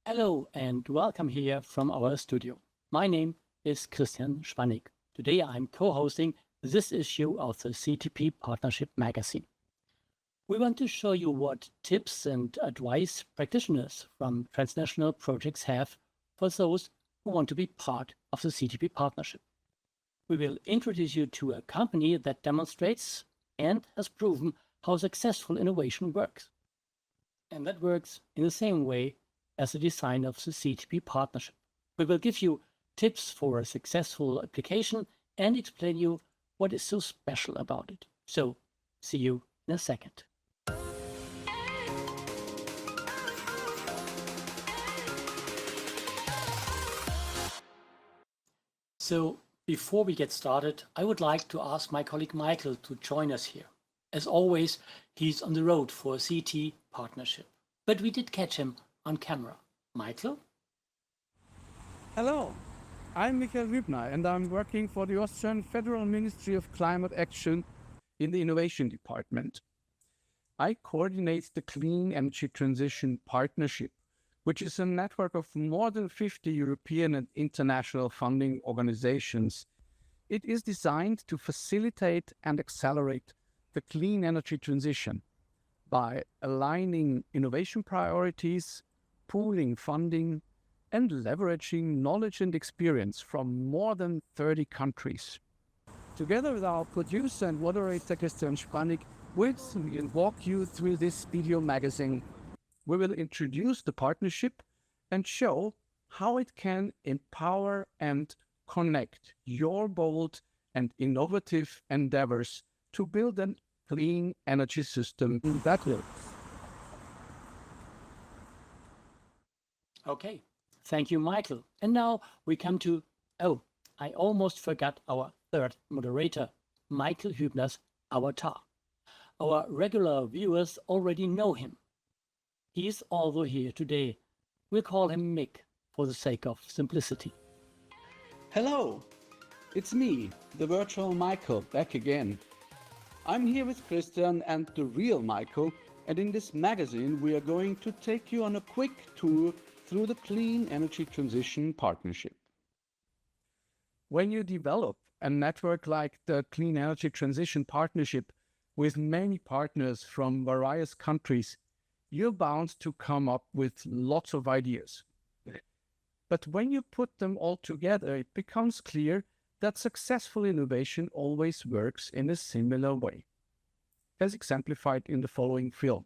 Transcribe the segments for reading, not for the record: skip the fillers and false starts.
Hello and welcome here from our studio. My name is Christian Spannig. Today I'm co-hosting this issue of the CTP Partnership magazine. We want to show you what tips and advice practitioners from transnational projects have for those who want to be part of the CTP partnership. We will introduce you to a company that demonstrates and has proven how successful innovation works. And that works in the same way as the design of the CTP partnership. We will give you tips for a successful application and explain you what is so special about it. So, see you in a second. So, before we get started, I would like to ask my colleague Michael to join us here. As always, he's on the road for a CT partnership. But we did catch him on camera. Michael? Hello, I'm Michael Hübner and I'm working for the Austrian Federal Ministry of Climate Action in the Innovation Department. I coordinate the Clean Energy Transition Partnership, which is a network of more than 50 European and international funding organizations. It is designed to facilitate and accelerate the clean energy transition by aligning innovation priorities, pooling funding, and leveraging knowledge and experience from more than 30 countries. Together with our producer and moderator Christian Spannig, we'll walk you through this video magazine. We will introduce the partnership and show how it can empower and connect your bold and innovative endeavors to build a clean energy system that works. Okay, thank you, Michael. And now we come to, I almost forgot our third moderator, Michael Hübner's avatar. Our regular viewers already know him. He is also here today. We'll call him Mick for the sake of simplicity. Hello, it's me, the virtual Michael, back again. I'm here with Christian and the real Michael, and in this magazine we are going to take you on a quick tour through the Clean Energy Transition Partnership. When you develop a network like the Clean Energy Transition Partnership with many partners from various countries, you're bound to come up with lots of ideas. But when you put them all together, it becomes clear that successful innovation always works in a similar way, as exemplified in the following film.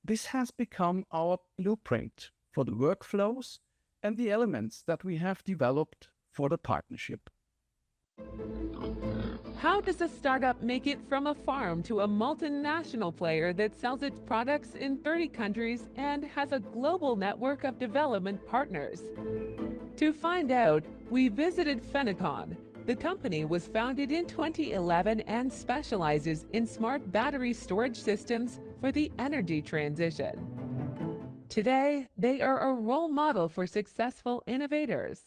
This has become our blueprint for the workflows and the elements that we have developed for the partnership. How does a startup make it from a farm to a multinational player that sells its products in 30 countries and has a global network of development partners? To find out, we visited Phenacon. The company was founded in 2011 and specializes in smart battery storage systems for the energy transition. Today, they are a role model for successful innovators.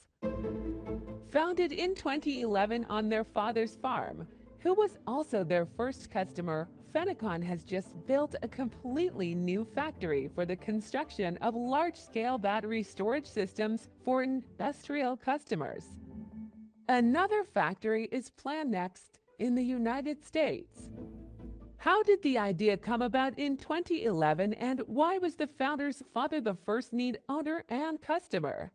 Founded in 2011 on their father's farm, who was also their first customer, Phenacon has just built a completely new factory for the construction of large-scale battery storage systems for industrial customers. Another factory is planned next in the United States. How did the idea come about in 2011, and why was the founder's father the first need owner and customer?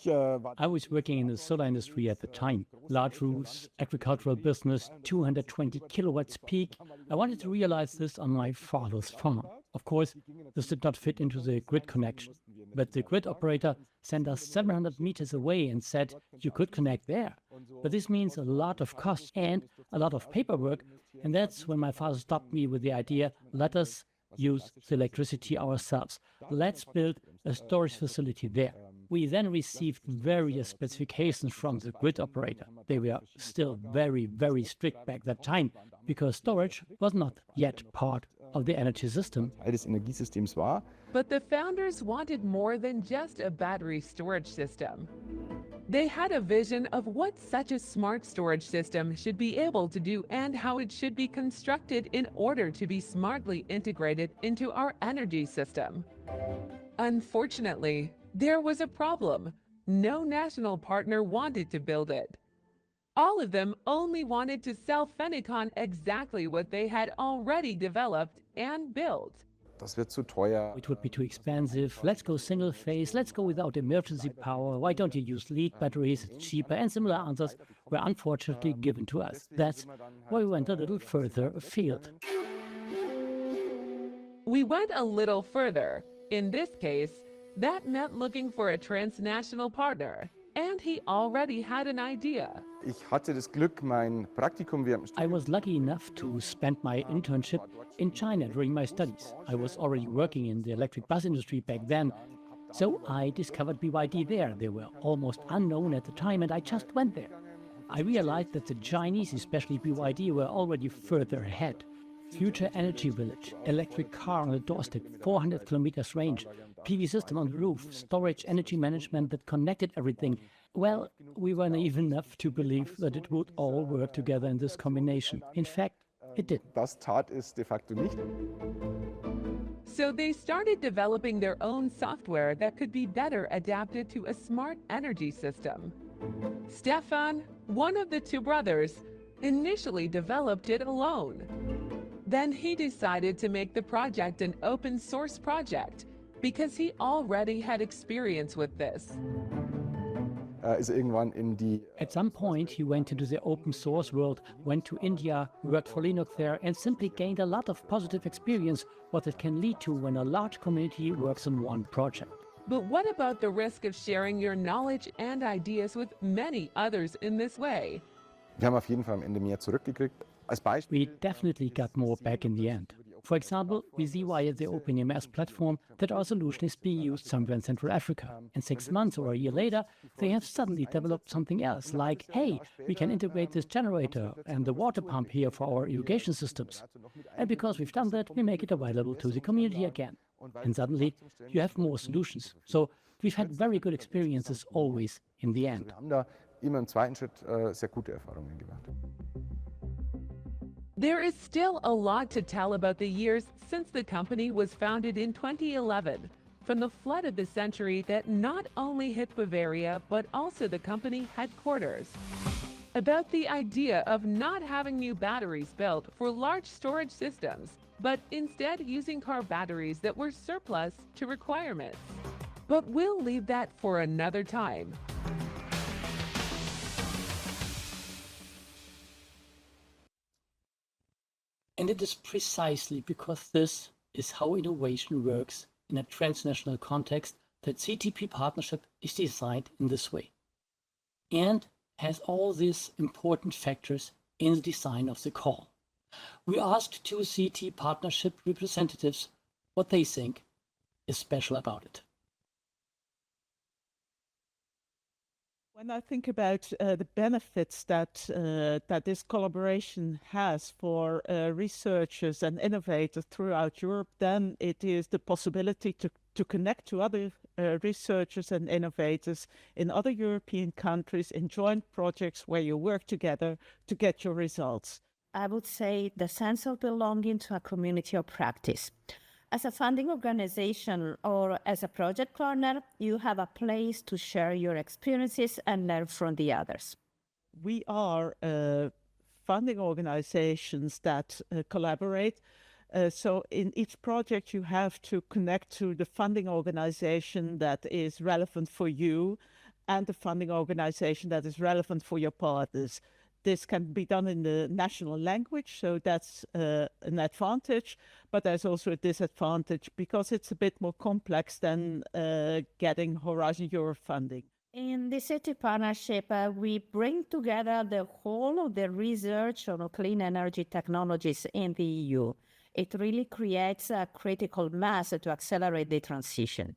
I was working in the solar industry at the time. Large roofs, agricultural business, 220 kilowatts peak. I wanted to realize this on my father's farm. Of course, this did not fit into the grid connection. But the grid operator sent us 700 meters away and said, you could connect there. But this means a lot of cost and a lot of paperwork. And that's when my father stopped me with the idea, let us use the electricity ourselves. Let's build a storage facility there. We then received various specifications from the grid operator. They were still very, very strict back that time because storage was not yet part of the energy system. But the founders wanted more than just a battery storage system. They had a vision of what such a smart storage system should be able to do and how it should be constructed in order to be smartly integrated into our energy system. Unfortunately, there was a problem. No national partner wanted to build it. All of them only wanted to sell Phenicon exactly what they had already developed and built. Das wird zu teuer. It would be too expensive. Let's go single phase. Let's go without emergency power. Why don't you use lead batteries? It's cheaper. And similar answers were unfortunately given to us. That's why we went a little further afield. We went a little further. In this case, that meant looking for a transnational partner. And he already had an idea. Ich hatte das Glück, mein Praktikum während dem I was lucky enough to spend my internship in China during my studies. I was already working in the electric bus industry back then, so I discovered BYD there. They were almost unknown at the time, and I just went there. I realized that the Chinese, especially BYD, were already further ahead. Future energy village, electric car on the doorstep, 400 kilometers range, PV system on the roof, storage, energy management that connected everything. Well, we were naive enough to believe that it would all work together in this combination. In fact, it didn't. Das tat es de facto nicht. So they started developing their own software that could be better adapted to a smart energy system. Stefan, one of the two brothers, initially developed it alone. Then he decided to make the project an open source project because he already had experience with this. Ist irgendwann in die At some point, he went into the open source world, went to India, worked for Linux there, and simply gained a lot of positive experience, what it can lead to when a large community works on one project. But what about the risk of sharing your knowledge and ideas with many others in this way? Wir haben auf jeden Fall am Ende mehr zurückgekriegt. Als Beispiel We definitely got more back in the end. For example, we see via the OpenEMS platform that our solution is being used somewhere in Central Africa. And 6 months or a year later, they have suddenly developed something else, like, hey, we can integrate this generator and the water pump here for our irrigation systems. And because we've done that, we make it available to the community again. And suddenly, you have more solutions. So we've had very good experiences always in the end. wir haben da immer im zweiten Schritt sehr gute Erfahrungen gemacht. There is still a lot to tell about the years since the company was founded in 2011, from the flood of the century that not only hit Bavaria, but also the company headquarters. About the idea of not having new batteries built for large storage systems, but instead using car batteries that were surplus to requirements. But we'll leave that for another time. And it is precisely because this is how innovation works in a transnational context that CTP partnership is designed in this way and has all these important factors in the design of the call. We asked two CT partnership representatives what they think is special about it. When I think about the benefits that this collaboration has for researchers and innovators throughout Europe, then it is the possibility to connect to other researchers and innovators in other European countries in joint projects where you work together to get your results. I would say the sense of belonging to a community of practice. As a funding organization or as a project partner, you have a place to share your experiences and learn from the others. We are funding organizations that collaborate. So in each project, you have to connect to the funding organization that is relevant for you and the funding organization that is relevant for your partners. This can be done in the national language, so that's an advantage, but there's also a disadvantage because it's a bit more complex than getting Horizon Europe funding. In the city partnership, we bring together the whole of the research on clean energy technologies in the EU. It really creates a critical mass to accelerate the transition.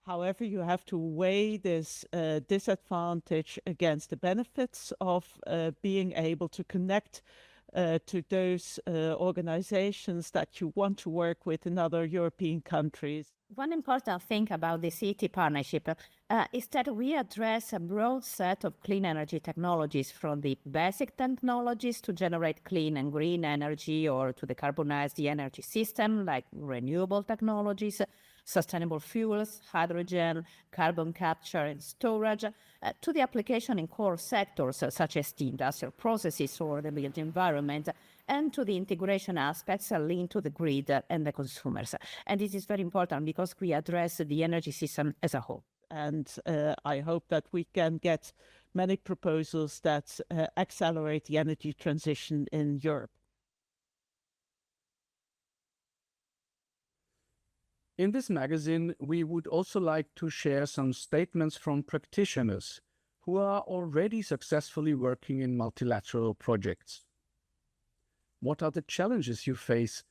However, you have to weigh this disadvantage against the benefits of being able to connect to those organizations that you want to work with in other European countries. One important thing about the CET partnership is that we address a broad set of clean energy technologies, from the basic technologies to generate clean and green energy or to decarbonize the energy system, like renewable technologies, sustainable fuels, hydrogen, carbon capture and storage, to the application in core sectors such as the industrial processes or the built environment, and to the integration aspects linked to the grid and the consumers. And this is very important because we address the energy system as a whole. And I hope that we can get many proposals that accelerate the energy transition in Europe. In this magazine, we would also like to share some statements from practitioners who are already successfully working in multilateral projects. What are the challenges you face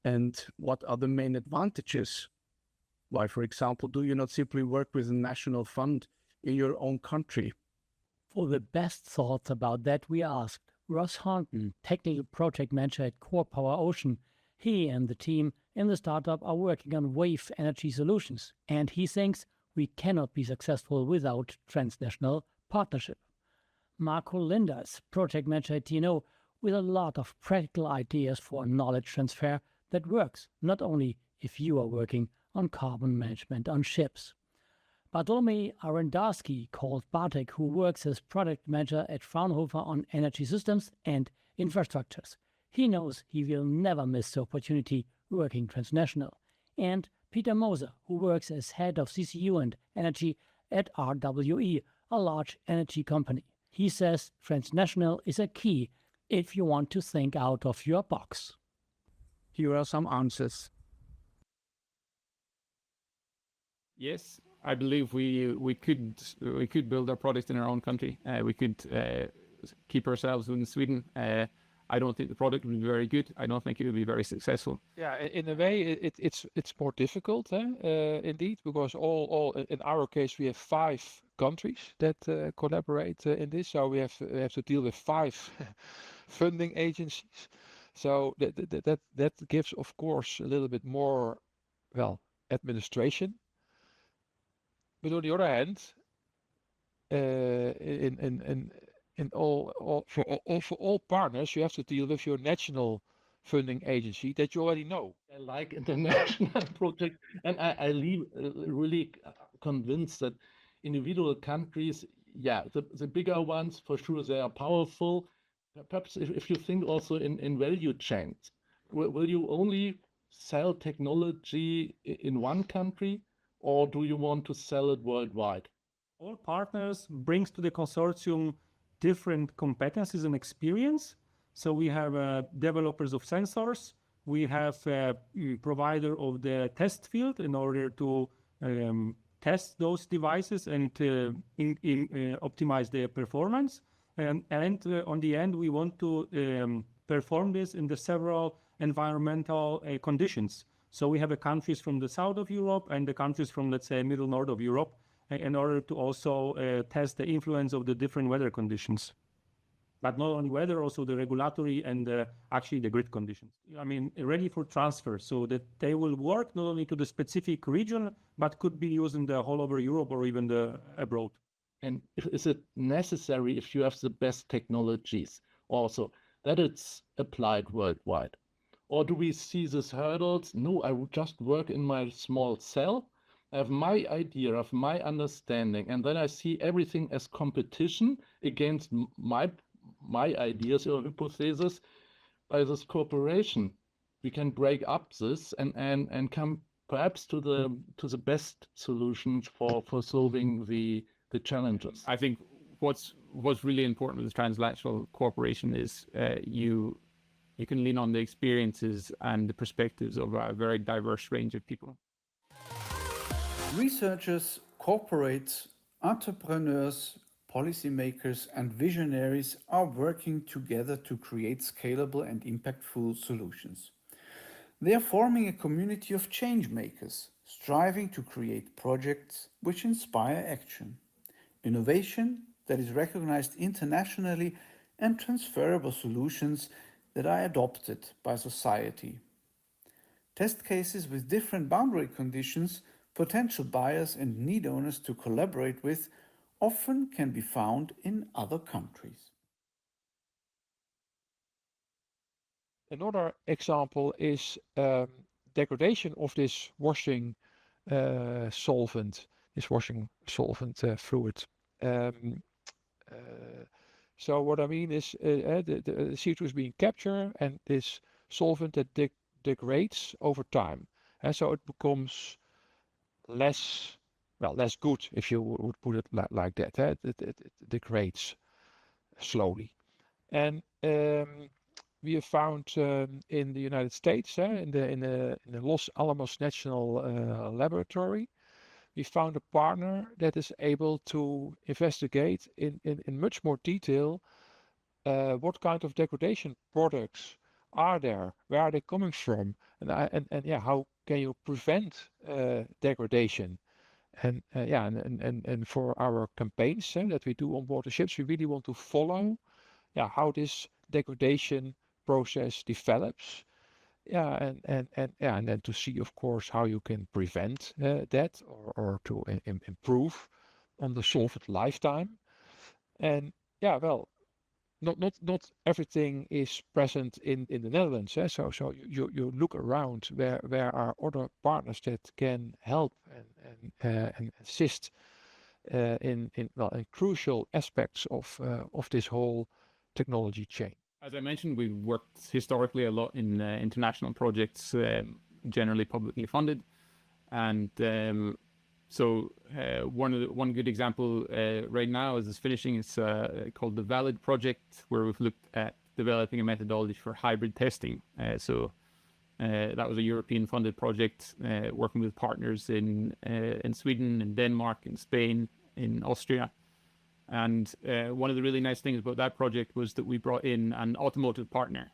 and what are the main advantages? Why, for example, do you not simply work with a national fund in your own country? For the best thoughts about that, we asked Ross Hornton, technical project manager at Core Power Ocean. He and the team in the startup are working on wave energy solutions, and he thinks we cannot be successful without transnational partnership. Marco Linders, project manager at TNO, with a lot of practical ideas for knowledge transfer that works, not only if you are working on carbon management on ships. Bartolomej Arendarski, called Bartek, who works as product manager at Fraunhofer on energy systems and infrastructures. He knows he will never miss the opportunity working transnational. And Peter Moser, who works as head of CCU and energy at RWE, a large energy company. He says transnational is a key if you want to think out of your box. Here are some answers. Yes, I believe we could build our product in our own country. We could keep ourselves in Sweden. I don't think the product will be very good. I don't think it will be very successful. Yeah, in a way, it's more difficult, indeed, because all in our case we have 5 countries that collaborate in this. So we have to deal with 5 funding agencies. So that gives, of course, a little bit more, well, administration. But on the other hand, for all partners, you have to deal with your national funding agency that you already know. I like international projects, and I really convinced that individual countries, yeah, the bigger ones, for sure, they are powerful. Perhaps if you think also in value chains, will you only sell technology in one country, or do you want to sell it worldwide? All partners brings to the consortium different competencies and experience. So we have developers of sensors, we have a provider of the test field in order to test those devices and optimize their performance. And on the end, we want to perform this in the several environmental conditions. So we have countries from the south of Europe and the countries from, let's say, middle north of Europe, in order to also test the influence of the different weather conditions. But not only weather, also the regulatory and actually the grid conditions. I mean, ready for transfer so that they will work not only to the specific region, but could be used in the whole over Europe or even abroad. And is it necessary, if you have the best technologies also, that it's applied worldwide? Or do we see these hurdles? No, I would just work in my small cell. I have my idea of my understanding, and then I see everything as competition against my ideas or hypotheses by this corporation. We can break up this and come perhaps to the best solutions for solving the challenges. I think what's really important with transnational cooperation is you can lean on the experiences and the perspectives of a very diverse range of people. Researchers, corporates, entrepreneurs, policymakers, and visionaries are working together to create scalable and impactful solutions. They are forming a community of change makers, striving to create projects which inspire action, innovation that is recognized internationally, and transferable solutions that are adopted by society. Test cases with different boundary conditions, potential buyers and need owners to collaborate with often can be found in other countries. Another example is degradation of this washing solvent, dishwashing solvent fluid. So what I mean is the CO2 is being captured, and this solvent that degrades over time. So it becomes less good, if you would put it like that. It degrades slowly. And we have found in the United States, in the Los Alamos National Laboratory, we found a partner that is able to investigate in much more detail what kind of degradation products are there, where are they coming from, and yeah, how can you prevent degradation? And yeah, and for our campaigns that we do on board the ships, we really want to follow how this degradation process develops. Yeah, and then to see, of course, how you can prevent that, or to improve on the solvent lifetime. And yeah, well, not everything is present in the Netherlands. So you look around where are other partners that can help and assist in crucial aspects of this whole technology chain. As I mentioned, we've worked historically a lot in international projects, generally publicly funded, and so one good example right now is finishing. It's called the Valid project, where we've looked at developing a methodology for hybrid testing. That was a European funded project, working with partners in Sweden, in Denmark, in Spain, in Austria. And one of the really nice things about that project was that we brought in an automotive partner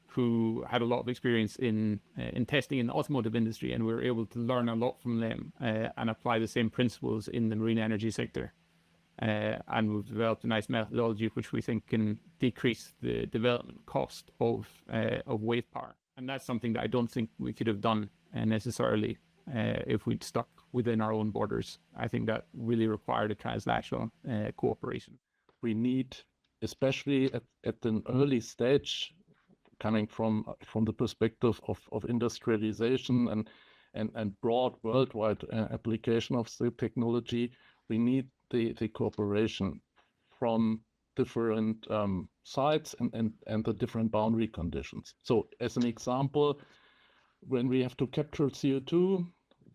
who had a lot of experience in testing in the automotive industry, and we were able to learn a lot from them and apply the same principles in the marine energy sector. And we've developed a nice methodology which we think can decrease the development cost of wave power. And that's something that I don't think we could have done necessarily if we'd stuck within our own borders. I think that really required a transnational cooperation. We need, especially at an early stage, coming from the perspective of industrialization and broad worldwide application of the technology, we need the cooperation from different sites and the different boundary conditions. So as an example, when we have to capture CO2,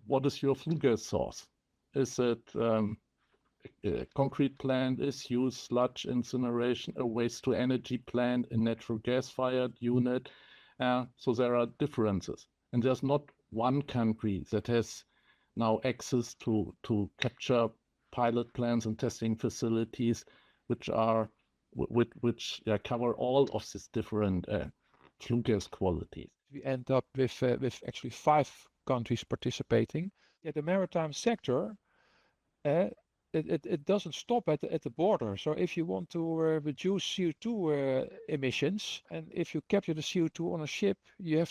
what is your flue gas source? Is it a concrete plant is used, sludge incineration, a waste to energy plant, a natural gas fired unit? So there are differences. And there's not one country that has now access to capture pilot plants and testing facilities which cover all of these different flue gas qualities. We end up with actually 5 countries participating. Yeah, the maritime sector, it doesn't stop at the border. So if you want to reduce CO2 emissions, and if you capture the CO2 on a ship, your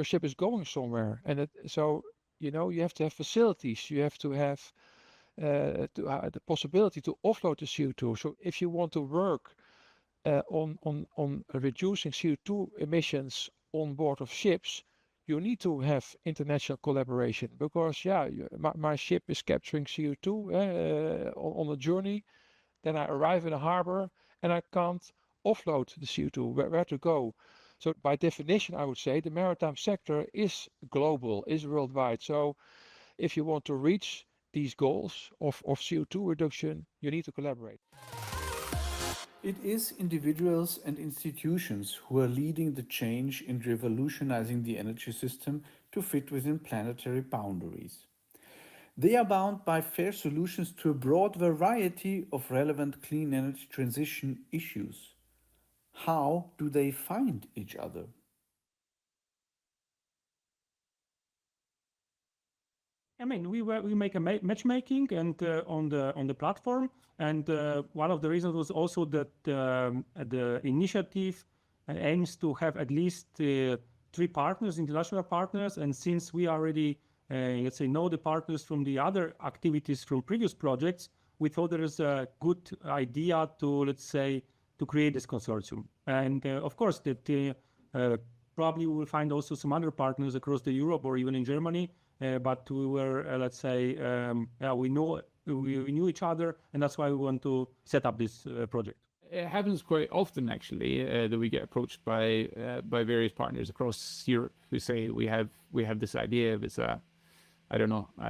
ship is going somewhere, and so you have to have facilities. You have to have the possibility to offload the CO2. So if you want to work on reducing CO2 emissions on board of ships, you need to have international collaboration, because my ship is capturing CO2 on a journey. Then I arrive in a harbor and I can't offload the CO2. Where to go? So by definition, I would say the maritime sector is global, is worldwide. So if you want to reach these goals of CO2 reduction, you need to collaborate. It is individuals and institutions who are leading the change in revolutionizing the energy system to fit within planetary boundaries. They are bound by fair solutions to a broad variety of relevant clean energy transition issues. How do they find each other? I mean, we make a matchmaking and on the platform, and one of the reasons was also that the initiative aims to have at least 3 partners, international partners, and since we already let's say know the partners from the other activities from previous projects, we thought there is a good idea to create this consortium, and of course that probably we will find also some other partners across the Europe or even in Germany. but we were, let's say, we knew each other, and that's why we want to set up this project. It happens quite often, actually, that we get approached by various partners across Europe who say we have this idea if it's a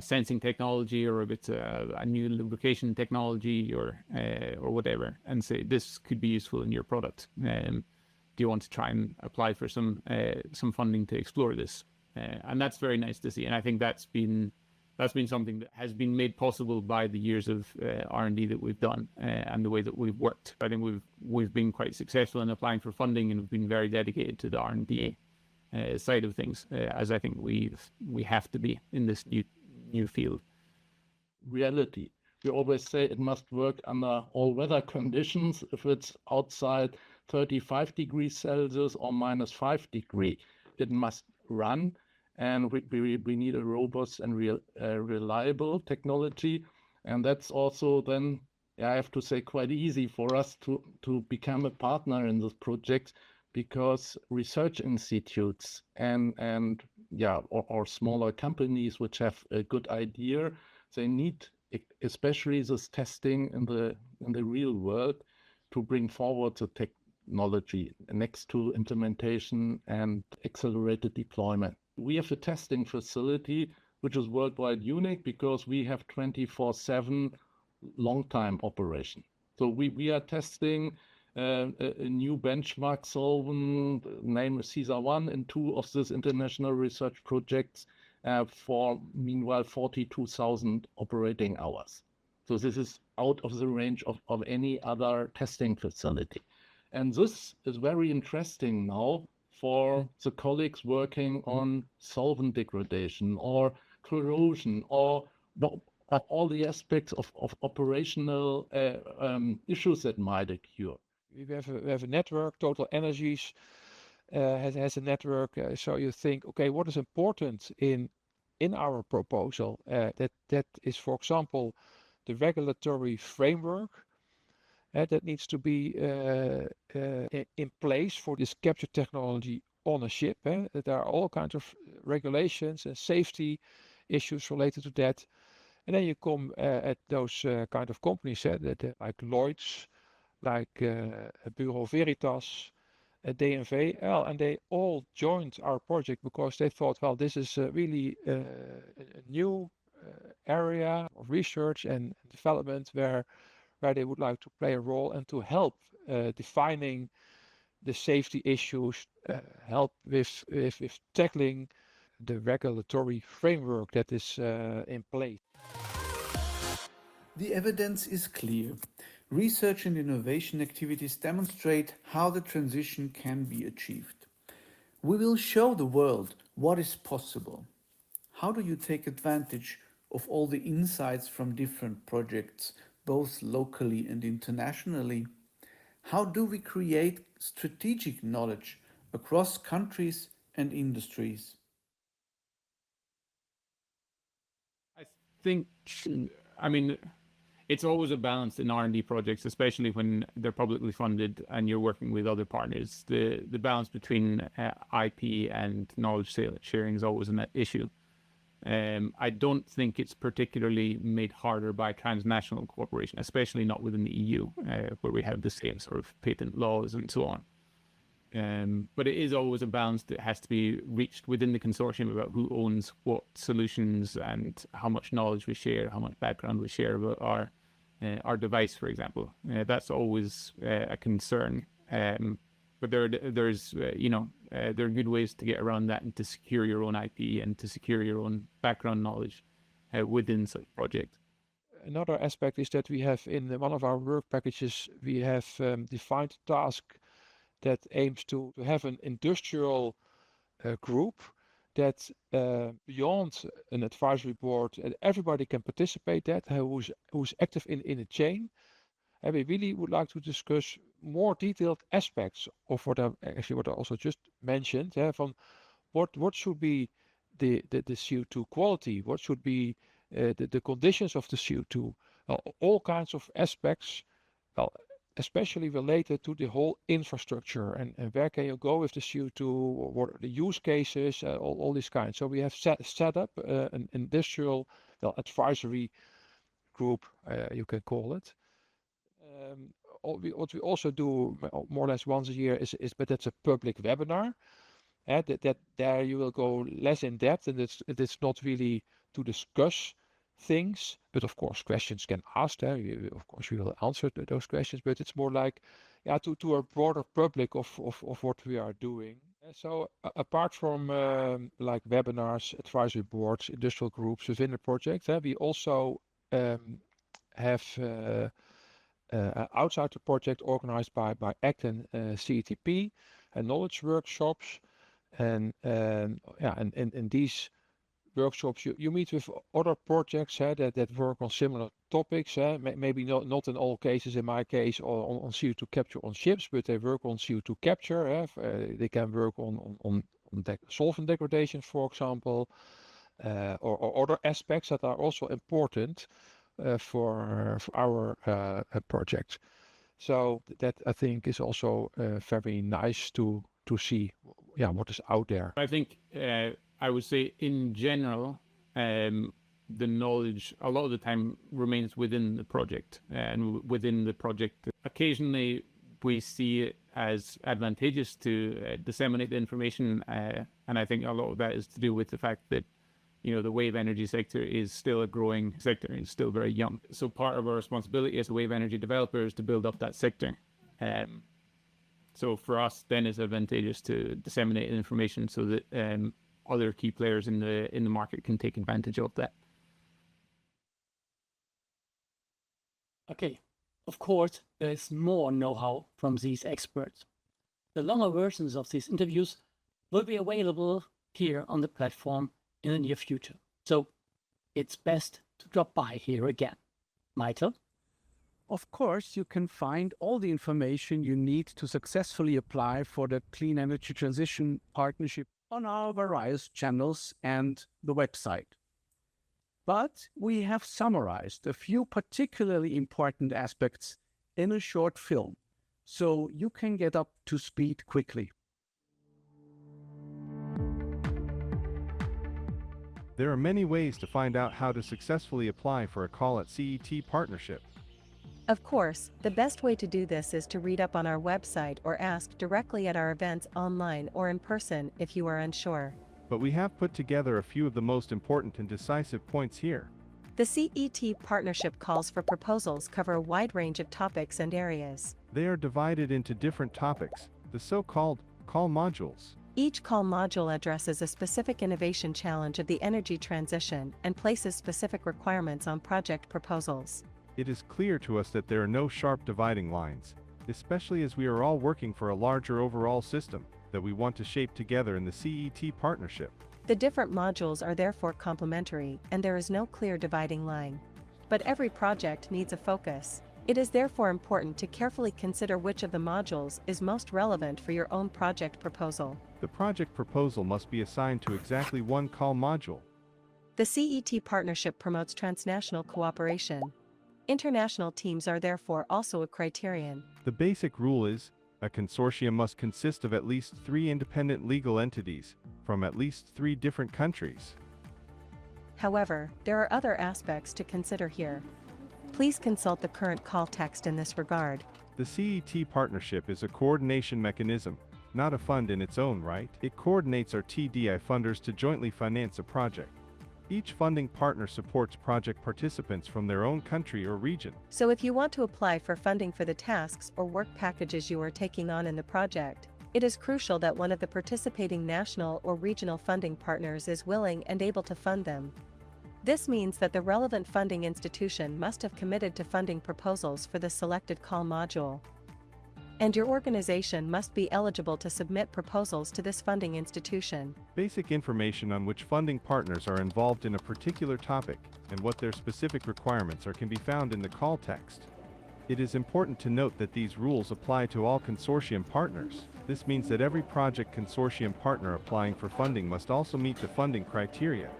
sensing technology, or if it's a new lubrication technology, or whatever, and say this could be useful in your product. Do you want to try and apply for some funding to explore this? And that's very nice to see. And I think that's been something that has been made possible by the years of R&D that we've done, and the way that we've worked. I think we've been quite successful in applying for funding, and we've been very dedicated to the R&D side of things, as I think we have to be in this new field. Reality. We always say it must work under all weather conditions. If it's outside 35 degrees Celsius or -5 degrees, it must run. And we need a robust and reliable technology. And that's also then, I have to say, quite easy for us to become a partner in this project, because research institutes or smaller companies which have a good idea, they need especially this testing in the real world to bring forward the technology next to implementation and accelerated deployment. We have a testing facility which is worldwide unique, because we have 24/7 long-time operation. So we are testing a new benchmark solvent, named CESAR1, in 2 of these international research projects for, meanwhile, 42,000 operating hours. So this is out of the range of any other testing facility. And this is very interesting now for the colleagues working on solvent degradation or corrosion, or all the aspects of operational issues that might occur. We have a network. Total Energies has a network. So you think, okay, what is important in our proposal? That is, for example, the regulatory framework that needs to be in place for this capture technology on a ship. There are all kinds of regulations and safety issues related to that. And then you come at those kind of companies that like Lloyd's, like Bureau Veritas, DNV, and they all joined our project because they thought, well, this is really a new area of research and development where they would like to play a role and to help defining the safety issues, help with tackling the regulatory framework that is in place. The evidence is clear. Research and innovation activities demonstrate how the transition can be achieved. We will show the world what is possible. How do you take advantage of all the insights from different projects, both locally and internationally? How do we create strategic knowledge across countries and industries? I think, it's always a balance in R&D projects, especially when they're publicly funded and you're working with other partners. The balance between IP and knowledge sharing is always an issue. I don't think it's particularly made harder by transnational cooperation, especially not within the EU, where we have the same sort of patent laws and so on. But it is always a balance that has to be reached within the consortium about who owns what solutions and how much knowledge we share, how much background we share about our device, for example. That's always a concern. But there are good ways to get around that and to secure your own IP and to secure your own background knowledge within such a project. Another aspect is that we have in one of our work packages, we have defined a task that aims to have an industrial group that beyond an advisory board, everybody can participate that, who's active in a chain. And we really would like to discuss more detailed aspects of what I also just mentioned, from what should be the CO2 quality, what should be the conditions of the CO2, all kinds of aspects. Well, especially related to the whole infrastructure and where can you go with the CO2, what are the use cases, all these kinds. So we have set up an industrial advisory group, you can call it. What we also do more or less once a year is but that's a public webinar. That there you will go less in depth, and it's not really to discuss things, but of course questions can ask there. Of course we will answer those questions, but it's more like to a broader public of what we are doing. So apart from like webinars, advisory boards, industrial groups within the project, we also have outside the project organized by ACT and CETP and knowledge workshops. And in these workshops you meet with other projects that work on similar topics. Maybe not in all cases, in my case, on CO2 capture on ships, but they work on CO2 capture. They can work on solvent degradation, for example, or other aspects that are also important for our project. So that I think is also very nice to see what is out there. I think I would say in general, the knowledge a lot of the time remains within the project and within the project. Occasionally we see it as advantageous to disseminate the information, and I think a lot of that is to do with the fact that the wave energy sector is still a growing sector. It's still very young. So part of our responsibility as a wave energy developer is to build up that sector. So for us, then it's advantageous to disseminate information so that other key players in the market can take advantage of that. Okay, of course, there is more know-how from these experts. The longer versions of these interviews will be available here on the platform in the near future. So it's best to drop by here again. Michael? Of course, you can find all the information you need to successfully apply for the Clean Energy Transition Partnership on our various channels and the website. But we have summarized a few particularly important aspects in a short film, so you can get up to speed quickly. There are many ways to find out how to successfully apply for a call at CET Partnership. Of course, the best way to do this is to read up on our website or ask directly at our events online or in person if you are unsure. But we have put together a few of the most important and decisive points here. The CET Partnership calls for proposals cover a wide range of topics and areas. They are divided into different topics, the so-called call modules. Each call module addresses a specific innovation challenge of the energy transition and places specific requirements on project proposals. It is clear to us that there are no sharp dividing lines, especially as we are all working for a larger overall system that we want to shape together in the CET partnership. The different modules are therefore complementary, and there is no clear dividing line. But every project needs a focus. It is therefore important to carefully consider which of the modules is most relevant for your own project proposal. The project proposal must be assigned to exactly one call module. The CET partnership promotes transnational cooperation. International teams are therefore also a criterion. The basic rule is, a consortium must consist of at least 3 independent legal entities, from at least 3 different countries. However, there are other aspects to consider here. Please consult the current call text in this regard. The CET partnership is a coordination mechanism, not a fund in its own right. It coordinates our TDI funders to jointly finance a project. Each funding partner supports project participants from their own country or region. So if you want to apply for funding for the tasks or work packages you are taking on in the project, it is crucial that one of the participating national or regional funding partners is willing and able to fund them. This means that the relevant funding institution must have committed to funding proposals for the selected call module. And your organization must be eligible to submit proposals to this funding institution. Basic information on which funding partners are involved in a particular topic and what their specific requirements are can be found in the call text. It is important to note that these rules apply to all consortium partners. This means that every project consortium partner applying for funding must also meet the funding criteria.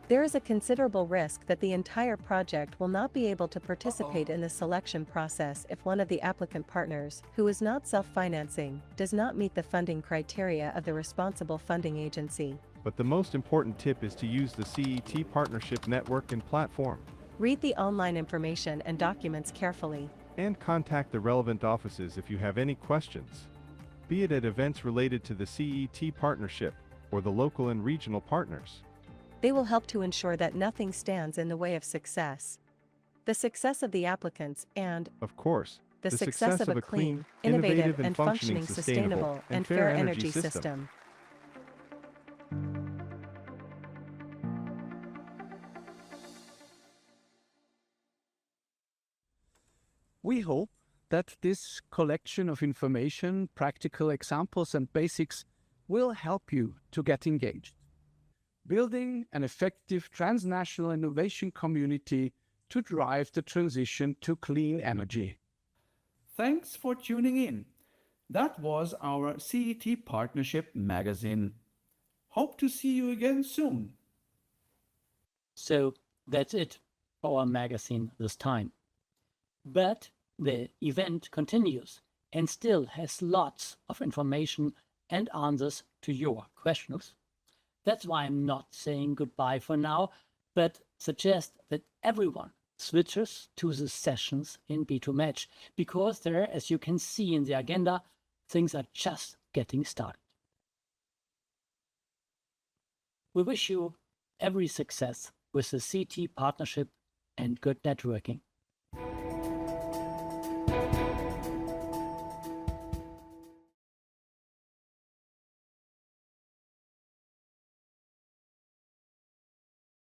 There is a considerable risk that the entire project will not be able to participate in the selection process if one of the applicant partners, who is not self-financing, does not meet the funding criteria of the responsible funding agency. But the most important tip is to use the CET Partnership Network and platform. Read the online information and documents carefully. And contact the relevant offices if you have any questions. Be it at events related to the CET Partnership or the local and regional partners. They will help to ensure that nothing stands in the way of success. The success of the applicants and, of course, the success of a clean, innovative and functioning sustainable and fair energy system. We hope that this collection of information, practical examples and basics will help you to get engaged. Building an effective transnational innovation community to drive the transition to clean energy. Thanks for tuning in. That was our CET Partnership magazine. Hope to see you again soon. So that's it for our magazine this time. But the event continues and still has lots of information and answers to your questions. That's why I'm not saying goodbye for now, but suggest that everyone switches to the sessions in B2Match, because there, as you can see in the agenda, things are just getting started. We wish you every success with the CET partnership and good networking.